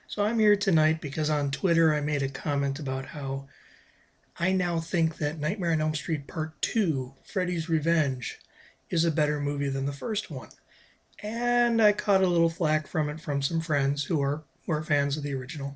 So I'm here tonight because on Twitter I made a comment about how I now think that Nightmare on Elm Street Part 2, Freddy's Revenge, is a better movie than the first one. And I caught a little flack from it from some friends who are fans of the original.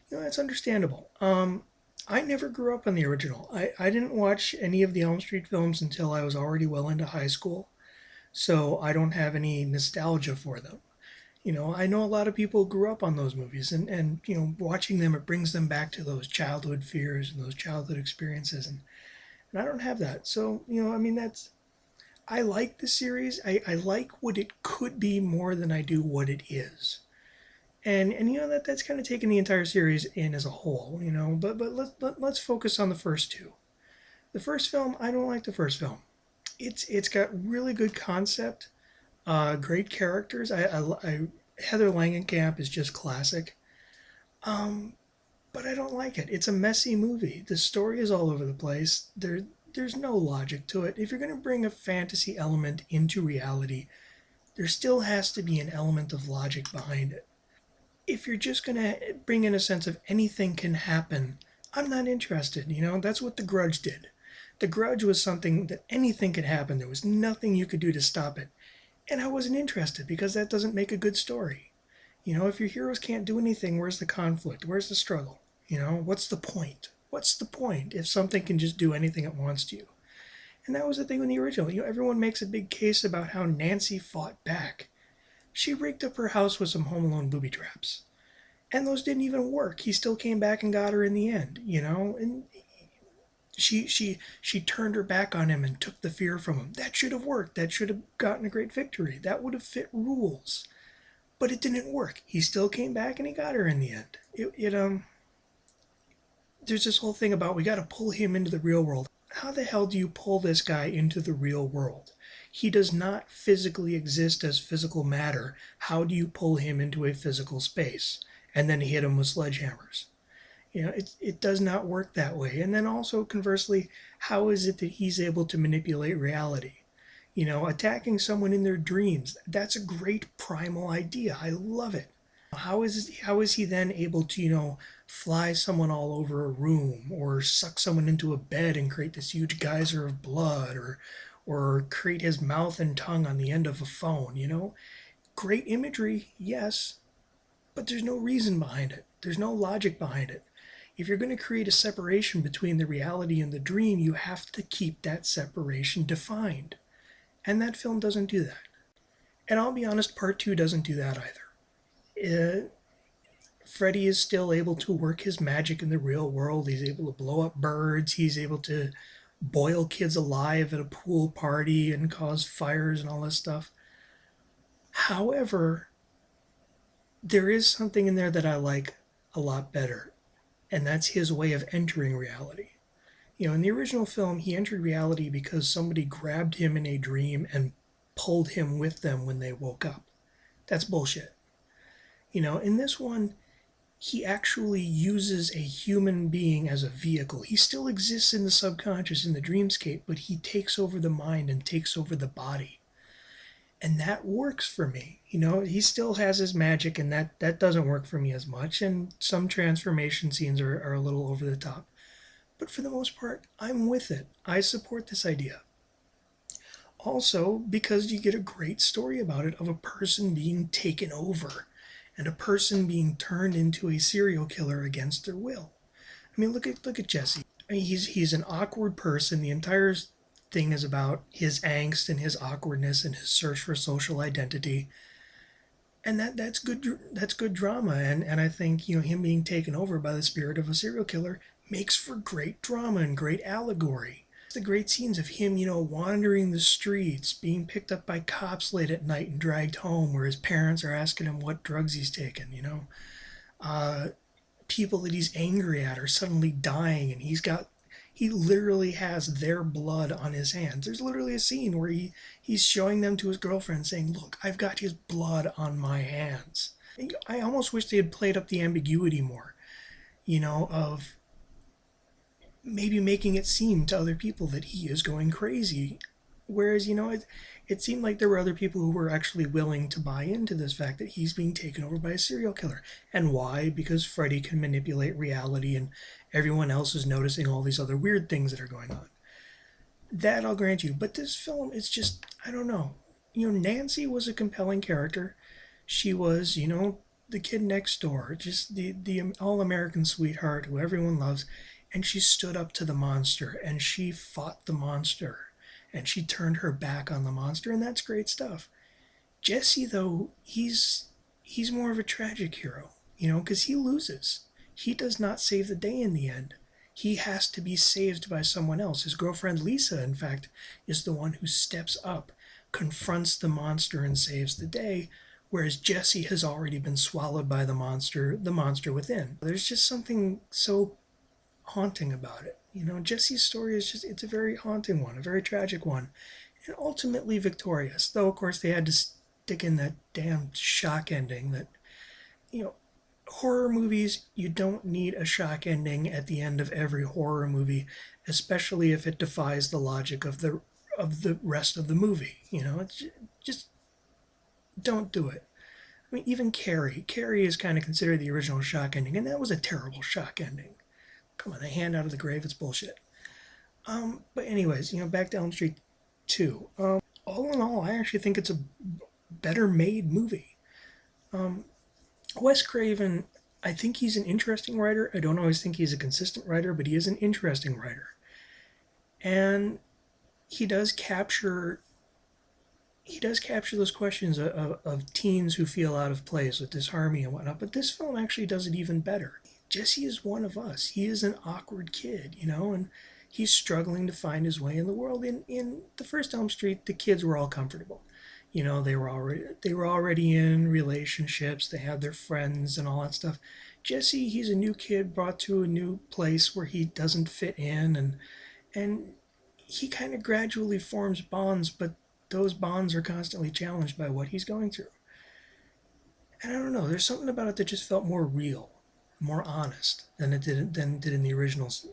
That's understandable. I never grew up on the original. I didn't watch any of the Elm Street films until I was already well into high school, so I don't have any nostalgia for them. I know a lot of people grew up on those movies, and watching them, it brings them back to those childhood fears and those childhood experiences, and I don't have that. So, I mean, I like the series. I like what it could be more than I do what it is. And that's kind of taking the entire series in as a whole, but let's focus on the first two. The first film, I don't like the first film. It's got really good concept, great characters. Heather Langenkamp is just classic. Um, but I don't like it. It's a messy movie. The story is all over the place. There's no logic to it. If you're going to bring a fantasy element into reality, there still has to be an element of logic behind it. If you're just going to bring in a sense of anything can happen, I'm not interested. That's what The Grudge did. The Grudge was something that anything could happen. There was nothing you could do to stop it. And I wasn't interested because that doesn't make a good story. If your heroes can't do anything, where's the conflict? Where's the struggle? What's the point? What's the point if something can just do anything it wants to you? And that was the thing with the original. Everyone makes a big case about how Nancy fought back. She rigged up her house with some Home Alone booby traps. And those didn't even work. He still came back and got her in the end, and she turned her back on him and took the fear from him. That should have worked. That should have gotten a great victory. That would have fit rules. But it didn't work. He still came back and he got her in the end. There's this whole thing about we got to pull him into the real world. How the hell do you pull this guy into the real world? He does not physically exist as physical matter. How do you pull him into a physical space and then hit him with sledgehammers? It does not work that way. And then also, conversely, how is it that he's able to manipulate reality? Attacking someone in their dreams, that's a great primal idea. I love it. How is he then able to, fly someone all over a room or suck someone into a bed and create this huge geyser of blood or create his mouth and tongue on the end of a phone? Great imagery, yes, but there's no reason behind it. There's no logic behind it. If you're going to create a separation between the reality and the dream, you have to keep that separation defined. And that film doesn't do that. And I'll be honest, part two doesn't do that either. Freddy is still able to work his magic in the real world. He's able to blow up birds. He's able to boil kids alive at a pool party and cause fires and all this stuff. However, there is something in there that I like a lot better, and that's his way of entering reality. In the original film, he entered reality because somebody grabbed him in a dream and pulled him with them when they woke up. That's bullshit. In this one, he actually uses a human being as a vehicle. He still exists in the subconscious, in the dreamscape, but he takes over the mind and takes over the body. And that works for me. He still has his magic, and that doesn't work for me as much, and some transformation scenes are a little over the top. But for the most part, I'm with it. I support this idea. Also, because you get a great story about it of a person being taken over and a person being turned into a serial killer against their will. I mean, look at Jesse. I mean, he's an awkward person. The entire thing is about his angst and his awkwardness and his search for social identity. And that's good drama, and I think him being taken over by the spirit of a serial killer makes for great drama and great allegory. The great scenes of him, wandering the streets, being picked up by cops late at night and dragged home, where his parents are asking him what drugs he's taken. People that he's angry at are suddenly dying, and he literally has their blood on his hands. There's literally a scene where he's showing them to his girlfriend saying, look, I've got his blood on my hands. I almost wish they had played up the ambiguity more, of maybe making it seem to other people that he is going crazy. Whereas, It seemed like there were other people who were actually willing to buy into this fact that he's being taken over by a serial killer. And why? Because Freddy can manipulate reality and everyone else is noticing all these other weird things that are going on. That I'll grant you. But this film is just, I don't know. Nancy was a compelling character. She was, the kid next door, just the all-American sweetheart who everyone loves. And she stood up to the monster and she fought the monster and she turned her back on the monster, and that's great stuff. Jesse, though, he's more of a tragic hero, because he loses. He does not save the day in the end. He has to be saved by someone else. His girlfriend Lisa, in fact, is the one who steps up, confronts the monster, and saves the day, whereas Jesse has already been swallowed by the monster within. There's just something so haunting about it. Jesse's story is just, it's a very haunting one, a very tragic one, and ultimately victorious. Though, of course, they had to stick in that damn shock ending that, horror movies, you don't need a shock ending at the end of every horror movie, especially if it defies the logic of the rest of the movie. It's just don't do it. I mean, even Carrie is kind of considered the original shock ending, and that was a terrible shock ending. Come on, a hand out of the grave, it's bullshit. But anyways, back to Elm Street 2. All in all, I actually think it's a better made movie. Wes Craven, I think he's an interesting writer. I don't always think he's a consistent writer, but he is an interesting writer. And he does capture those questions of teens who feel out of place with disharmony and whatnot, but this film actually does it even better. Jesse is one of us. He is an awkward kid, and he's struggling to find his way in the world. In the first Elm Street, the kids were all comfortable. They were already in relationships. They had their friends and all that stuff. Jesse, he's a new kid brought to a new place where he doesn't fit in, and he kind of gradually forms bonds, but those bonds are constantly challenged by what he's going through. And I don't know, there's something about it that just felt more real, more honest than it did in the originals.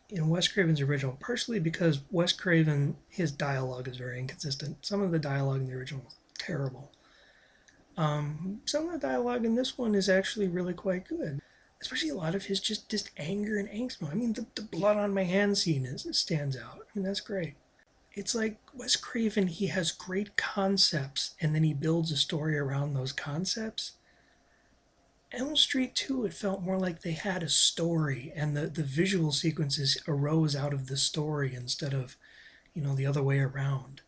In Wes Craven's original, partially because Wes Craven, his dialogue is very inconsistent. Some of the dialogue in the original is terrible. Some of the dialogue in this one is actually really quite good. Especially a lot of his just anger and angst. I mean, the blood on my hand scene stands out. I mean, that's great. It's like Wes Craven, he has great concepts and then he builds a story around those concepts. Elm Street 2, it felt more like they had a story and the visual sequences arose out of the story instead of, the other way around.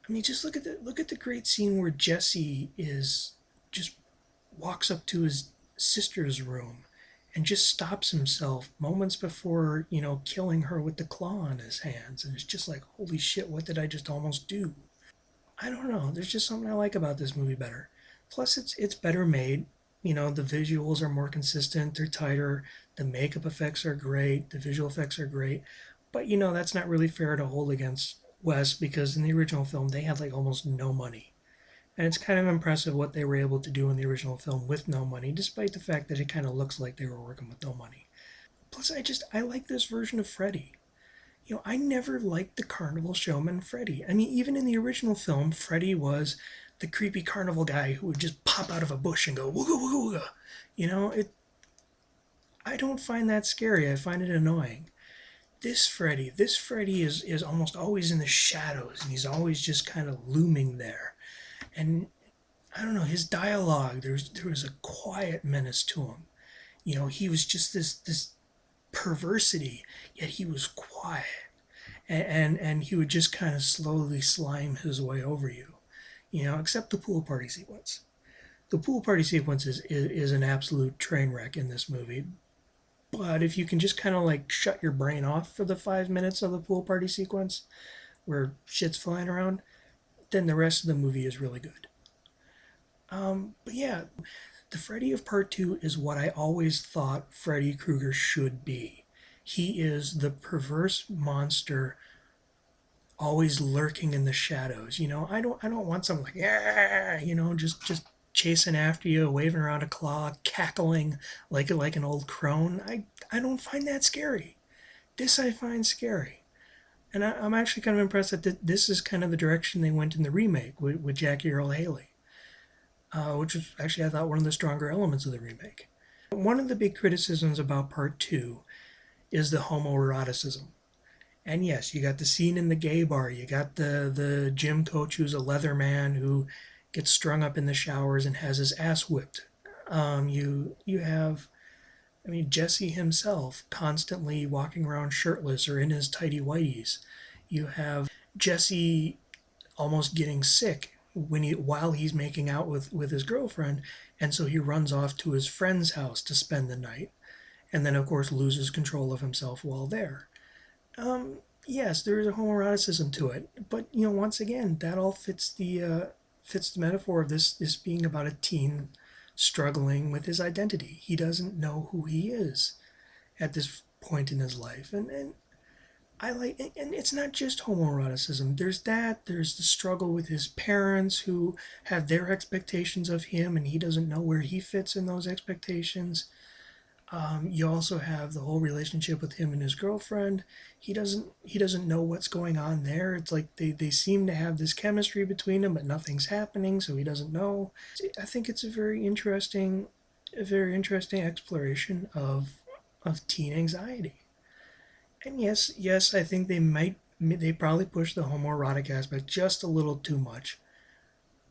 I mean, just look at the great scene where Jesse just walks up to his sister's room and just stops himself moments before, killing her with the claw on his hands. And it's just like, holy shit, what did I just almost do? I don't know. There's just something I like about this movie better. Plus, it's better made. The visuals are more consistent. They're tighter. The makeup effects are great. The visual effects are great. But, that's not really fair to hold against Wes because in the original film, they had like almost no money. And it's kind of impressive what they were able to do in the original film with no money, despite the fact that it kind of looks like they were working with no money. Plus, I like this version of Freddy. I never liked the carnival showman Freddy. I mean, even in the original film, Freddy was the creepy carnival guy who would just pop out of a bush and go, wooga, wooga, wooga. I don't find that scary. I find it annoying. This Freddy is almost always in the shadows, and he's always just kind of looming there. And I don't know, his dialogue, there was a quiet menace to him. He was just this perversity, yet he was quiet. And he would just kind of slowly slime his way over you. Except the pool party sequence. The pool party sequence is an absolute train wreck in this movie. But if you can just kind of like shut your brain off for the 5 minutes of the pool party sequence where shit's flying around, then the rest of the movie is really good. But yeah, the Freddy of Part 2 is what I always thought Freddy Krueger should be. He is the perverse monster always lurking in the shadows. I don't want someone like, yeah, just chasing after you, waving around a claw, cackling like an old crone. I don't find that scary. This I find scary. And I'm actually kind of impressed that this is kind of the direction they went in the remake with Jackie Earle Haley, which was actually, I thought, one of the stronger elements of the remake. One of the big criticisms about part two is the homoeroticism. And yes, you got the scene in the gay bar. You got the gym coach who's a leather man who gets strung up in the showers and has his ass whipped. You have, I mean, Jesse himself constantly walking around shirtless or in his tighty whities. You have Jesse almost getting sick while he's making out with his girlfriend, and so he runs off to his friend's house to spend the night, and then of course loses control of himself while there. Yes, there is a homoeroticism to it, but once again, that all fits the metaphor of this being about a teen struggling with his identity. He doesn't know who he is at this point in his life, and I like, and it's not just homoeroticism. There's the struggle with his parents who have their expectations of him, and he doesn't know where he fits in those expectations. You also have the whole relationship with him and his girlfriend. He doesn't know what's going on there. It's like they seem to have this chemistry between them, but nothing's happening, so he doesn't know. I think it's a very interesting exploration of teen anxiety. And yes, I think they probably push the homoerotic aspect just a little too much.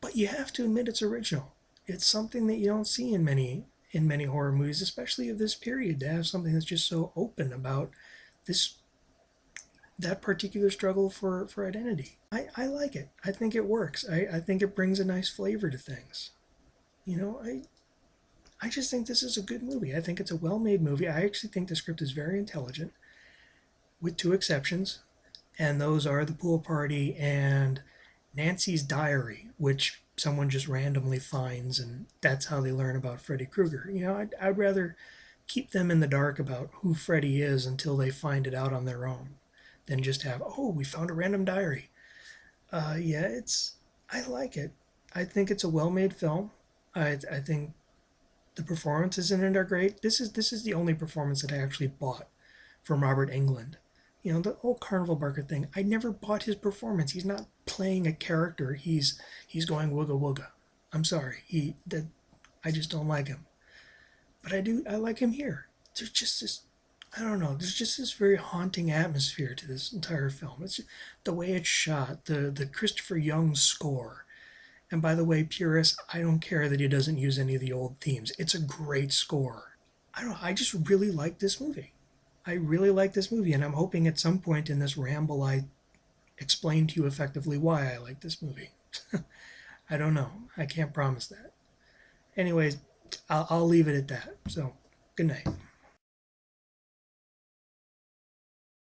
But you have to admit it's original. It's something that you don't see in many horror movies, especially of this period, to have something that's just so open about that particular struggle for identity. I like it. I think it works. I think it brings a nice flavor to things. I just think this is a good movie. I think it's a well-made movie. I actually think the script is very intelligent, with two exceptions, and those are the pool party and Nancy's diary, which someone just randomly finds, and that's how they learn about Freddy Krueger. I'd rather keep them in the dark about who Freddy is until they find it out on their own than just have, oh, we found a random diary. I like it. I think it's a well-made film. I think the performances in it are great. This is the only performance that I actually bought from Robert Englund. The whole Carnival Barker thing, I never bought his performance. He's not playing a character. He's going wooga wooga. I'm sorry. I just don't like him. But I like him here. There's just this, I don't know, there's just this very haunting atmosphere to this entire film. It's just, the way it's shot, the Christopher Young score. And by the way, purists, I don't care that he doesn't use any of the old themes. It's a great score. I just really like this movie. I really like this movie, and I'm hoping at some point in this ramble I explain to you effectively why I like this movie. I don't know. I can't promise that. Anyways, I'll leave it at that. So, good night.